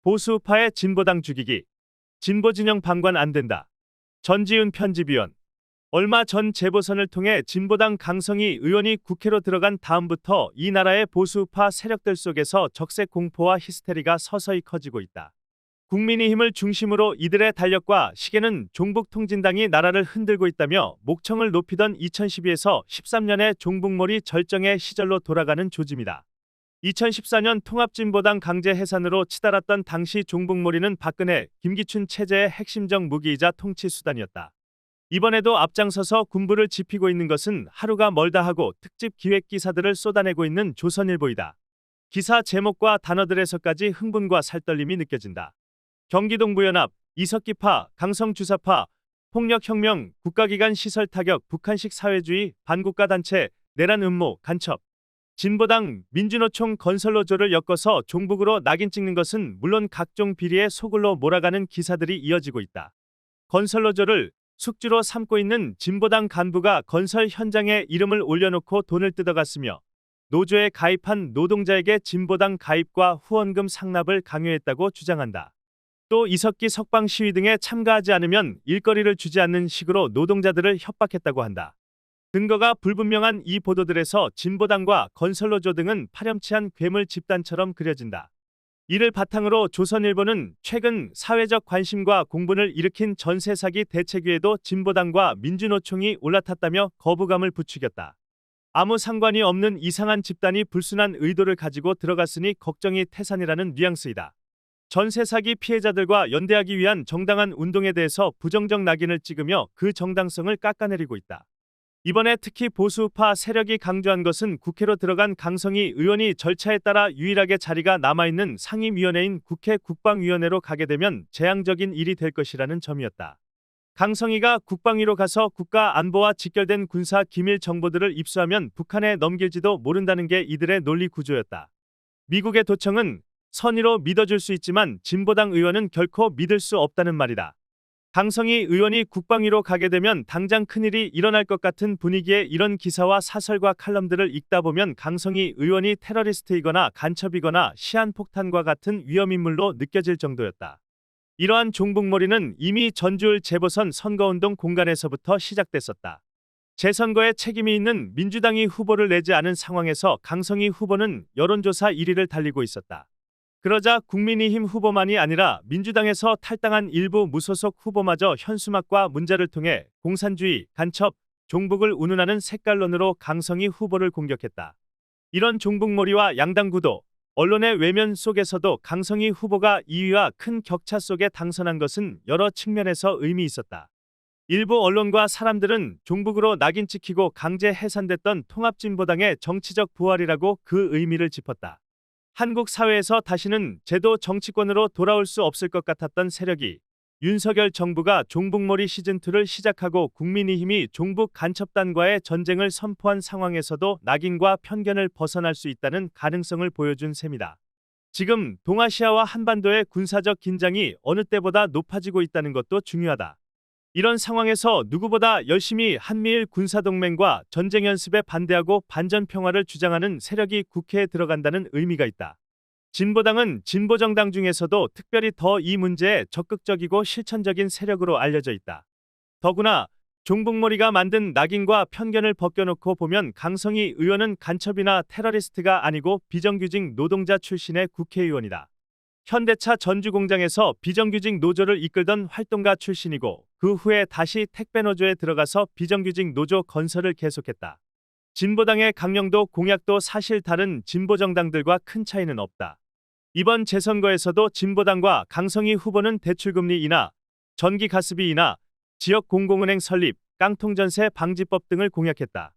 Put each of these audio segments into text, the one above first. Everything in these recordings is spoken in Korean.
보수파의 진보당 죽이기. 진보진영 방관 안 된다. 전지훈 편집위원. 얼마 전 재보선을 통해 진보당 강성희 의원이 국회로 들어간 다음부터 이 나라의 보수파 세력들 속에서 적색 공포와 히스테리가 서서히 커지고 있다. 국민의힘을 중심으로 이들의 달력과 시계는 종북통진당이 나라를 흔들고 있다며 목청을 높이던 2012에서 13년의 종북몰이 절정의 시절로 돌아가는 조짐이다. 2014년 통합진보당 강제 해산으로 치달았던 당시 종북몰이는 박근혜, 김기춘 체제의 핵심적 무기이자 통치 수단이었다. 이번에도 앞장서서 군부를 지피고 있는 것은 하루가 멀다 하고 특집 기획 기사들을 쏟아내고 있는 조선일보이다. 기사 제목과 단어들에서까지 흥분과 살떨림이 느껴진다. 경기동부연합, 이석기파, 강성주사파, 폭력혁명, 국가기관 시설 타격, 북한식 사회주의, 반국가단체, 내란 음모, 간첩. 진보당, 민주노총 건설노조를 엮어서 종북으로 낙인 찍는 것은 물론 각종 비리에 속을로 몰아가는 기사들이 이어지고 있다. 건설노조를 숙주로 삼고 있는 진보당 간부가 건설 현장에 이름을 올려놓고 돈을 뜯어갔으며 노조에 가입한 노동자에게 진보당 가입과 후원금 상납을 강요했다고 주장한다. 또 이석기 석방 시위 등에 참가하지 않으면 일거리를 주지 않는 식으로 노동자들을 협박했다고 한다. 근거가 불분명한 이 보도들에서 진보당과 건설노조 등은 파렴치한 괴물 집단처럼 그려진다. 이를 바탕으로 조선일보는 최근 사회적 관심과 공분을 일으킨 전세 사기 대책위에도 진보당과 민주노총이 올라탔다며 거부감을 부추겼다. 아무 상관이 없는 이상한 집단이 불순한 의도를 가지고 들어갔으니 걱정이 태산이라는 뉘앙스이다. 전세 사기 피해자들과 연대하기 위한 정당한 운동에 대해서 부정적 낙인을 찍으며 그 정당성을 깎아내리고 있다. 이번에 특히 보수파 세력이 강조한 것은 국회로 들어간 강성희 의원이 절차에 따라 유일하게 자리가 남아있는 상임위원회인 국회 국방위원회로 가게 되면 재앙적인 일이 될 것이라는 점이었다. 강성희가 국방위로 가서 국가 안보와 직결된 군사 기밀 정보들을 입수하면 북한에 넘길지도 모른다는 게 이들의 논리 구조였다. 미국의 도청은 선의로 믿어줄 수 있지만 진보당 의원은 결코 믿을 수 없다는 말이다. 강성희 의원이 국방위로 가게 되면 당장 큰일이 일어날 것 같은 분위기에 이런 기사와 사설과 칼럼들을 읽다 보면 강성희 의원이 테러리스트이거나 간첩이거나 시한폭탄과 같은 위험인물로 느껴질 정도였다. 이러한 종북몰이는 이미 전주을 재보선 선거운동 공간에서부터 시작됐었다. 재선거에 책임이 있는 민주당이 후보를 내지 않은 상황에서 강성희 후보는 여론조사 1위를 달리고 있었다. 그러자 국민의힘 후보만이 아니라 민주당에서 탈당한 일부 무소속 후보마저 현수막과 문자를 통해 공산주의, 간첩, 종북을 운운하는 색깔론으로 강성희 후보를 공격했다. 이런 종북몰이와 양당 구도, 언론의 외면 속에서도 강성희 후보가 2위와 큰 격차 속에 당선한 것은 여러 측면에서 의미 있었다. 일부 언론과 사람들은 종북으로 낙인 찍히고 강제 해산됐던 통합진보당의 정치적 부활이라고 그 의미를 짚었다. 한국 사회에서 다시는 제도 정치권으로 돌아올 수 없을 것 같았던 세력이 윤석열 정부가 종북몰이 시즌2를 시작하고 국민의힘이 종북 간첩단과의 전쟁을 선포한 상황에서도 낙인과 편견을 벗어날 수 있다는 가능성을 보여준 셈이다. 지금 동아시아와 한반도의 군사적 긴장이 어느 때보다 높아지고 있다는 것도 중요하다. 이런 상황에서 누구보다 열심히 한미일 군사동맹과 전쟁 연습에 반대하고 반전평화를 주장하는 세력이 국회에 들어간다는 의미가 있다. 진보당은 진보정당 중에서도 특별히 더 이 문제에 적극적이고 실천적인 세력으로 알려져 있다. 더구나 종북몰이가 만든 낙인과 편견을 벗겨놓고 보면 강성희 의원은 간첩이나 테러리스트가 아니고 비정규직 노동자 출신의 국회의원이다. 현대차 전주공장에서 비정규직 노조를 이끌던 활동가 출신이고 그 후에 다시 택배노조에 들어가서 비정규직 노조 건설을 계속했다. 진보당의 강령도 공약도 사실 다른 진보정당들과 큰 차이는 없다. 이번 재선거에서도 진보당과 강성희 후보는 대출금리 인하, 전기가스비 인하, 지역공공은행 설립, 깡통전세 방지법 등을 공약했다.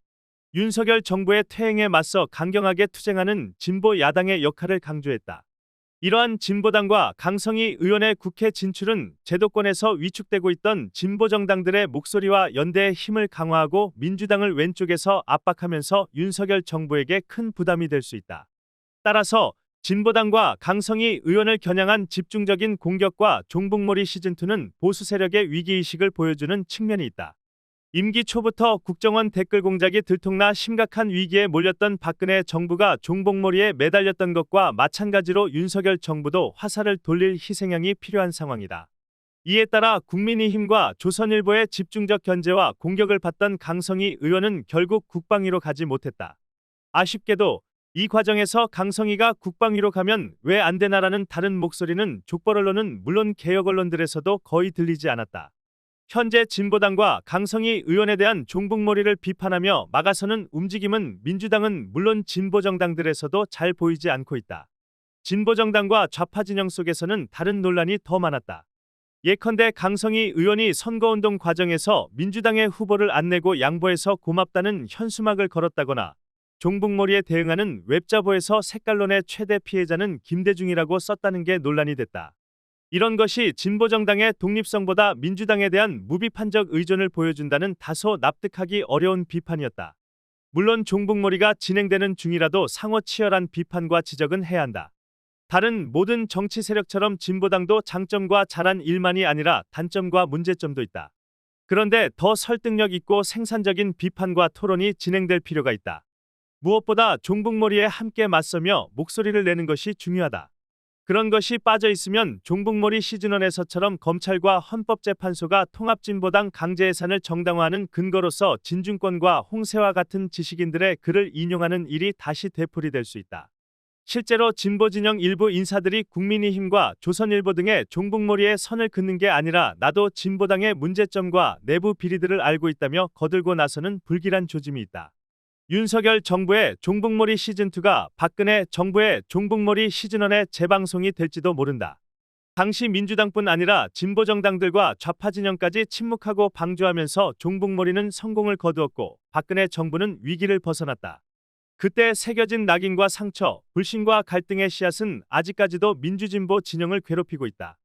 윤석열 정부의 퇴행에 맞서 강경하게 투쟁하는 진보 야당의 역할을 강조했다. 이러한 진보당과 강성희 의원의 국회 진출은 제도권에서 위축되고 있던 진보정당들의 목소리와 연대의 힘을 강화하고 민주당을 왼쪽에서 압박하면서 윤석열 정부에게 큰 부담이 될 수 있다. 따라서 진보당과 강성희 의원을 겨냥한 집중적인 공격과 종북몰이 시즌2는 보수 세력의 위기의식을 보여주는 측면이 있다. 임기 초부터 국정원 댓글 공작이 들통나 심각한 위기에 몰렸던 박근혜 정부가 종북몰이에 매달렸던 것과 마찬가지로 윤석열 정부도 화살을 돌릴 희생양이 필요한 상황이다. 이에 따라 국민의힘과 조선일보의 집중적 견제와 공격을 받던 강성희 의원은 결국 국방위로 가지 못했다. 아쉽게도 이 과정에서 강성희가 국방위로 가면 왜 안 되나라는 다른 목소리는 족벌 언론은 물론 개혁 언론들에서도 거의 들리지 않았다. 현재 진보당과 강성희 의원에 대한 종북몰이를 비판하며 막아서는 움직임은 민주당은 물론 진보정당들에서도 잘 보이지 않고 있다. 진보정당과 좌파 진영 속에서는 다른 논란이 더 많았다. 예컨대 강성희 의원이 선거운동 과정에서 민주당의 후보를 안 내고 양보해서 고맙다는 현수막을 걸었다거나 종북몰이에 대응하는 웹자보에서 색깔론의 최대 피해자는 김대중이라고 썼다는 게 논란이 됐다. 이런 것이 진보정당의 독립성보다 민주당에 대한 무비판적 의존을 보여준다는 다소 납득하기 어려운 비판이었다. 물론 종북몰이가 진행되는 중이라도 상호 치열한 비판과 지적은 해야 한다. 다른 모든 정치 세력처럼 진보당도 장점과 잘한 일만이 아니라 단점과 문제점도 있다. 그런데 더 설득력 있고 생산적인 비판과 토론이 진행될 필요가 있다. 무엇보다 종북몰이에 함께 맞서며 목소리를 내는 것이 중요하다. 그런 것이 빠져 있으면 종북몰이 시즌1에서처럼 검찰과 헌법재판소가 통합진보당 강제 해산을 정당화하는 근거로서 진중권과 홍세와 같은 지식인들의 글을 인용하는 일이 다시 되풀이될 수 있다. 실제로 진보진영 일부 인사들이 국민의힘과 조선일보 등의 종북몰이에 선을 긋는 게 아니라 나도 진보당의 문제점과 내부 비리들을 알고 있다며 거들고 나서는 불길한 조짐이 있다. 윤석열 정부의 종북몰이 시즌2가 박근혜 정부의 종북몰이 시즌1의 재방송이 될지도 모른다. 당시 민주당뿐 아니라 진보정당들과 좌파 진영까지 침묵하고 방조하면서 종북몰이는 성공을 거두었고 박근혜 정부는 위기를 벗어났다. 그때 새겨진 낙인과 상처, 불신과 갈등의 씨앗은 아직까지도 민주진보 진영을 괴롭히고 있다.